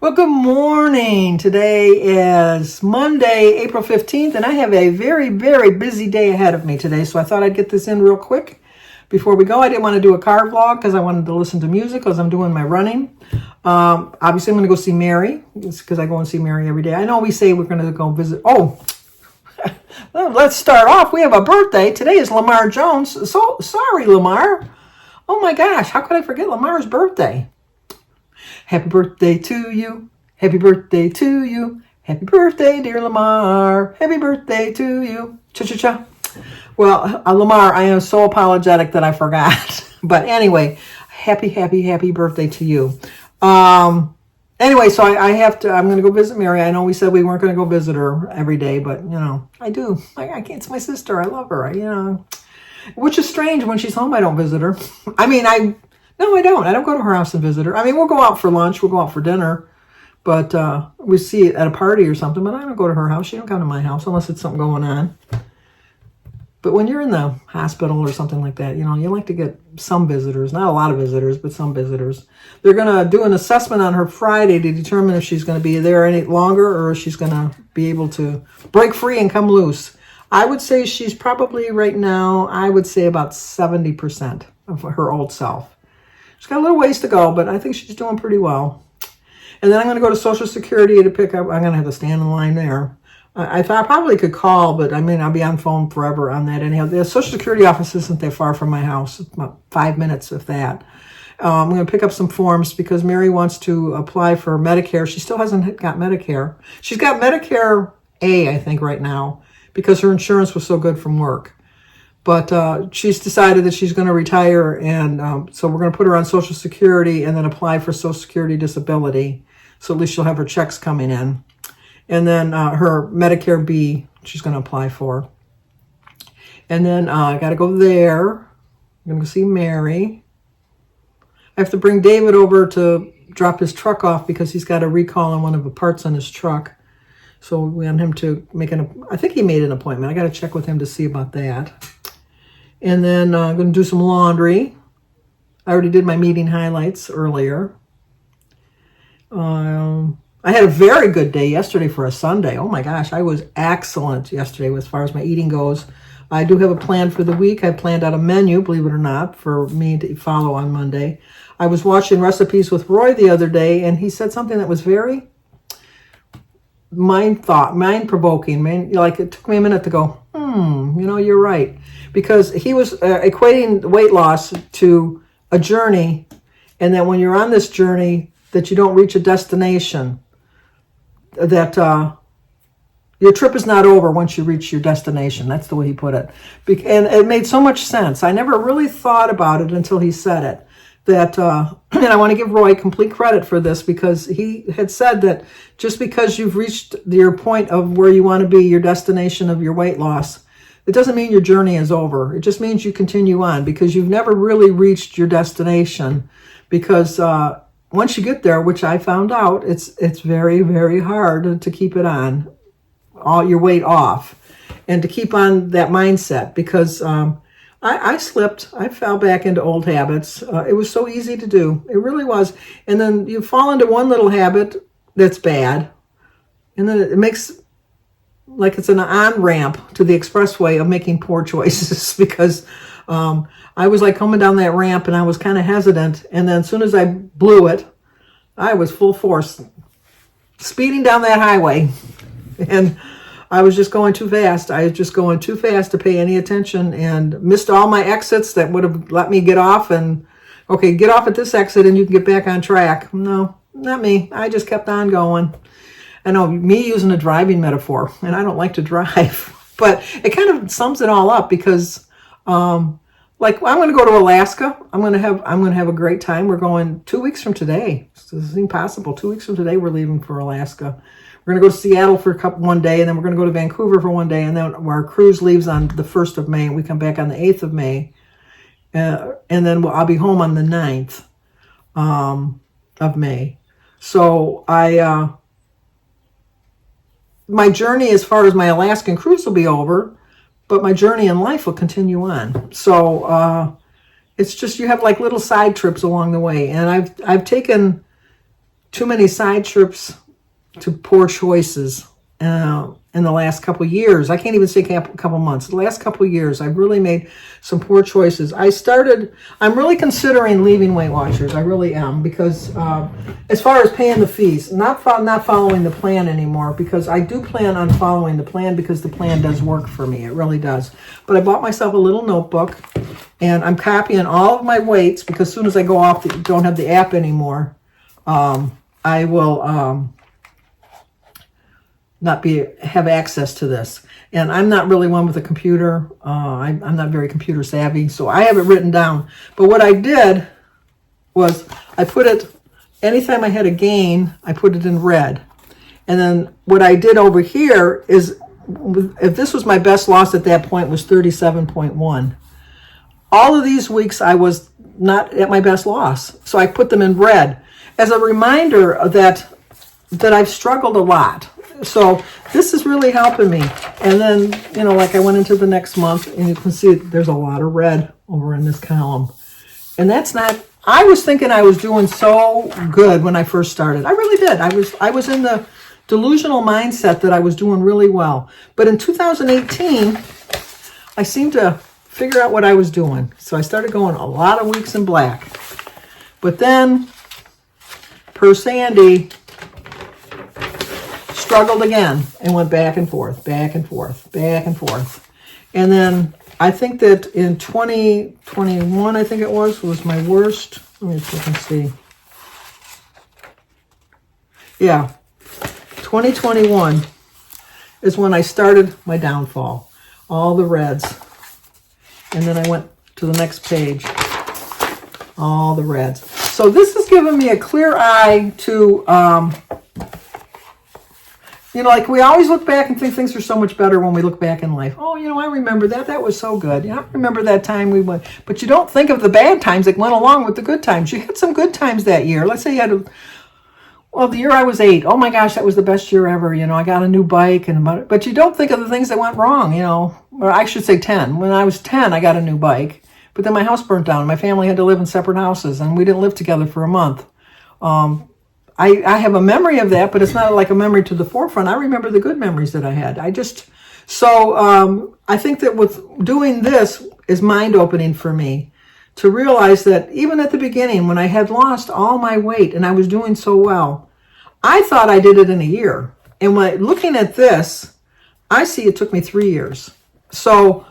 Well, good morning. Today is Monday, April 15th, and I have a very, very busy day ahead of me today, so I thought I'd get this in real quick before we go. I didn't want to do a car vlog because I wanted to listen to music because I'm doing my running. Obviously, I'm going to go see Mary. It's because I go and see Mary every day. I know we say we're going to go visit. Oh, well, let's start off. We have a birthday. Today is Lamar Jones. So sorry, Lamar. Oh my gosh, how could I forget Lamar's birthday? Happy birthday to you. Happy birthday to you. Happy birthday, dear Lamar. Happy birthday to you. Cha-cha-cha. Well, Lamar, I am so apologetic that I forgot. But anyway, happy birthday to you. Anyway, so I'm going to go visit Mary. I know we said we weren't going to go visit her every day, but, I do. I can't. It's my sister. I love her. Which is strange. When she's home, I don't visit her. No, I don't. I don't go to her house and visit her. We'll go out for lunch. We'll go out for dinner. But we see it at a party or something. But I don't go to her house. She don't come to my house unless it's something going on. But when you're in the hospital or something like that, you like to get some visitors. Not a lot of visitors, but some visitors. They're going to do an assessment on her Friday to determine if she's going to be there any longer or if she's going to be able to break free and come loose. I would say she's probably right now, about 70% of her old self. She's got a little ways to go, but I think she's doing pretty well. And then I'm going to go to Social Security to pick up. I'm going to have to stand in line there. I thought I probably could call, but I'll be on phone forever on that anyhow. The Social Security office isn't that far from my house. It's about 5 minutes, if that. I'm going to pick up some forms because Mary wants to apply for Medicare. She still hasn't got Medicare. She's got Medicare A, I think, right now because her insurance was so good from work. But she's decided that she's going to retire, and so we're going to put her on Social Security and then apply for Social Security disability. So at least she'll have her checks coming in. And then her Medicare B, she's going to apply for. And then I got to go there. I'm going to go see Mary. I have to bring David over to drop his truck off because he's got a recall on one of the parts on his truck. So we want him to I think he made an appointment. I got to check with him to see about that. And then I'm going to do some laundry. I already did my meeting highlights earlier. I had a very good day yesterday for a Sunday. Oh my gosh, I was excellent yesterday as far as my eating goes. I do have a plan for the week. I planned out a menu, believe it or not, for me to follow on Monday. I was watching Recipes with Roy the other day, and he said something that was very mind-provoking. It took me a minute to go, you're right. Because he was equating weight loss to a journey, and that when you're on this journey, that you don't reach a destination, that your trip is not over once you reach your destination. That's the way he put it. And it made so much sense. I never really thought about it until he said it. And I want to give Roy complete credit for this because he had said that just because you've reached your point of where you want to be, your destination of your weight loss, it doesn't mean your journey is over. It just means you continue on because you've never really reached your destination. Because once you get there, which I found out, it's very, very hard to keep it on, all your weight off, and to keep on that mindset. Because I slipped. I fell back into old habits. It was so easy to do. It really was. And then you fall into one little habit that's bad, and then it makes like it's an on-ramp to the expressway of making poor choices because I was like coming down that ramp and I was kind of hesitant. And then as soon as I blew it, I was full force speeding down that highway. And I was just going too fast. I was just going too fast to pay any attention and missed all my exits that would have let me get off and, okay, get off at this exit and you can get back on track. No, not me. I just kept on going. I know, me using a driving metaphor, and I don't like to drive, but it kind of sums it all up because, I'm going to go to Alaska. I'm going to have a great time. We're going 2 weeks from today. This is impossible. 2 weeks from today, we're leaving for Alaska. We're going to go to Seattle for one day, and then we're going to go to Vancouver for one day, and then our cruise leaves on the 1st of May, and we come back on the 8th of May, and then I'll be home on the 9th of May. So my journey as far as my Alaskan cruise will be over, but my journey in life will continue on. So it's just you have like little side trips along the way. And I've taken too many side trips to poor choices in the last couple of years. I can't even say couple months. The last couple of years, I've really made some poor choices. I'm really considering leaving Weight Watchers. I really am, because as far as paying the fees, not following the plan anymore, because I do plan on following the plan because the plan does work for me. It really does. But I bought myself a little notebook, and I'm copying all of my weights, because as soon as I go off, don't have the app anymore, I will not have access to this. And I'm not really one with a computer. I'm not very computer savvy, so I have it written down. But what I did was I put it, anytime I had a gain, I put it in red. And then what I did over here is, if this was my best loss at that point, was 37.1. All of these weeks I was not at my best loss, so I put them in red as a reminder that I've struggled a lot. So this is really helping me. And then, like I went into the next month, and you can see there's a lot of red over in this column. And that's not, I was thinking I was doing so good when I first started. I really did. I was in the delusional mindset that I was doing really well. But in 2018, I seemed to figure out what I was doing. So I started going a lot of weeks in black. But then, per Sandy, struggled again and went back and forth, back and forth, back and forth. And then I think that in 2021, I think it was my worst. Let me check and see. Yeah, 2021 is when I started my downfall. All the reds. And then I went to the next page. All the reds. So this has given me a clear eye to... like we always look back and think things are so much better when we look back in life. Oh, I remember that. That was so good. I remember that time we went. But you don't think of the bad times that went along with the good times. You had some good times that year. Let's say you had the year I was 8. Oh my gosh, that was the best year ever. I got a new bike. But you don't think of the things that went wrong, Or I should say 10. When I was 10, I got a new bike. But then my house burnt down. My family had to live in separate houses, and we didn't live together for a month. I have a memory of that, but it's not like a memory to the forefront. I remember the good memories that I had. I think that with doing this is mind-opening for me to realize that even at the beginning, when I had lost all my weight and I was doing so well, I thought I did it in a year. And when looking at this, I see it took me 3 years. So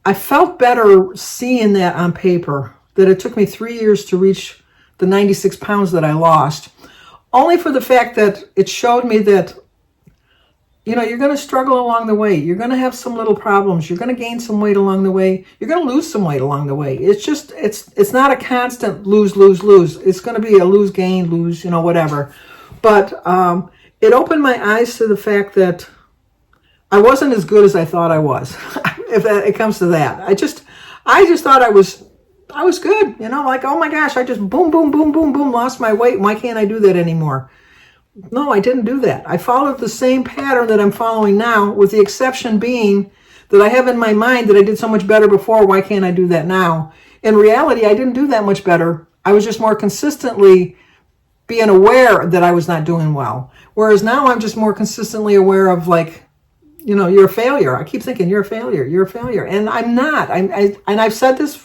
I felt better seeing that on paper, that it took me 3 years to reach the 96 pounds that I lost. Only for the fact that it showed me that, you're going to struggle along the way. You're going to have some little problems. You're going to gain some weight along the way. You're going to lose some weight along the way. It's just, it's not a constant lose, lose, lose. It's going to be a lose, gain, lose, whatever. But it opened my eyes to the fact that I wasn't as good as I thought I was, if it comes to that. I just thought I was good, like, oh my gosh, I just boom, boom, boom, boom, boom, lost my weight. Why can't I do that anymore? No, I didn't do that. I followed the same pattern that I'm following now, with the exception being that I have in my mind that I did so much better before. Why can't I do that now? In reality, I didn't do that much better. I was just more consistently being aware that I was not doing well. Whereas now I'm just more consistently aware of, like, you're a failure. I keep thinking you're a failure. You're a failure. And I'm not. And I've said this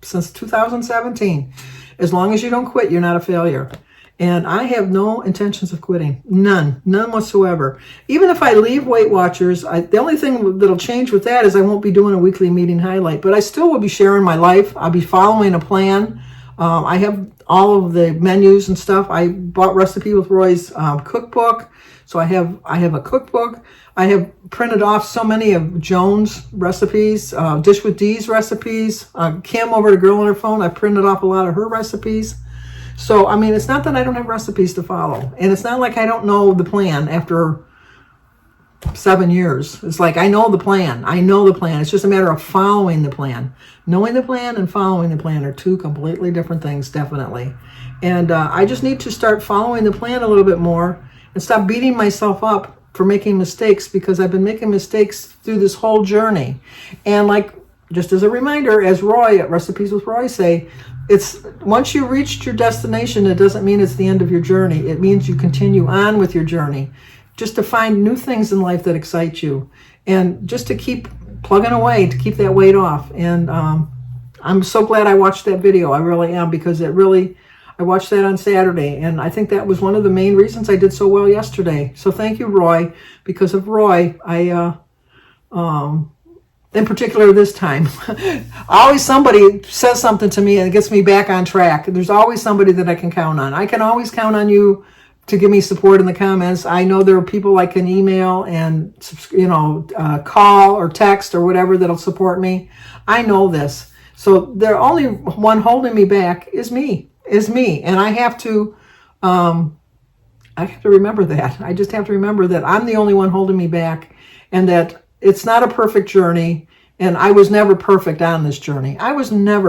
since 2017. As long as you don't quit, you're not a failure. And I have no intentions of quitting. None whatsoever. Even if I leave Weight Watchers, the only thing that'll change with that is I won't be doing a weekly meeting highlight, but I still will be sharing my life. I'll be following a plan. I have all of the menus and stuff. I bought Recipe with Roy's cookbook. So I have a cookbook. I have printed off so many of Joan's recipes, Dish with Dee's recipes. Kim over to Girl on Her Phone, I printed off a lot of her recipes. So, it's not that I don't have recipes to follow. And it's not like I don't know the plan after 7 years. It's like I know the plan. It's just a matter of following the plan. Knowing the plan and following the plan are two completely different things, definitely. And I just need to start following the plan a little bit more and stop beating myself up for making mistakes, because I've been making mistakes through this whole journey. And like just as a reminder, as Roy at Recipes with Roy say, it's once you reached your destination, it doesn't mean it's the end of your journey. It means you continue on with your journey, just to find new things in life that excite you, and just to keep plugging away to keep that weight off. And I'm so glad I watched that video. I really am, because I watched that on Saturday, and I think that was one of the main reasons I did so well yesterday. So thank you, Roy. Because of Roy, in particular this time, always somebody says something to me and it gets me back on track. There's always somebody that I can count on. I can always count on you to give me support in the comments. I know there are people I can email and, call or text or whatever that'll support me. I know this. So the only one holding me back is me. And I have to remember that. I just have to remember that I'm the only one holding me back, and that it's not a perfect journey, and I was never perfect on this journey. I wasn't. As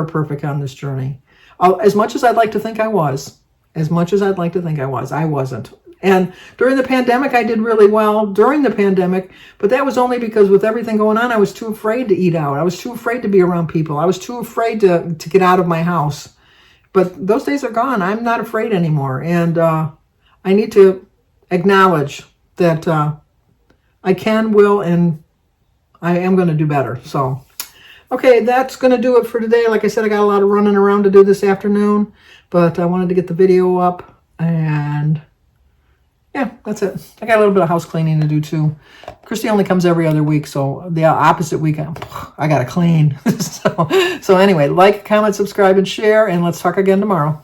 much as I'd like to think I was. I wasn't. And during the pandemic, I did really well during the pandemic, but that was only because with everything going on, I was too afraid to eat out. I was too afraid to be around people. I was too afraid to get out of my house. But those days are gone. I'm not afraid anymore. And I need to acknowledge that I can, will, and I am going to do better. So, okay, that's going to do it for today. Like I said, I got a lot of running around to do this afternoon, but I wanted to get the video up, and yeah, that's it. I got a little bit of house cleaning to do too. Christy only comes every other week, so the opposite week, I got to clean. So anyway, like, comment, subscribe, and share, and let's talk again tomorrow.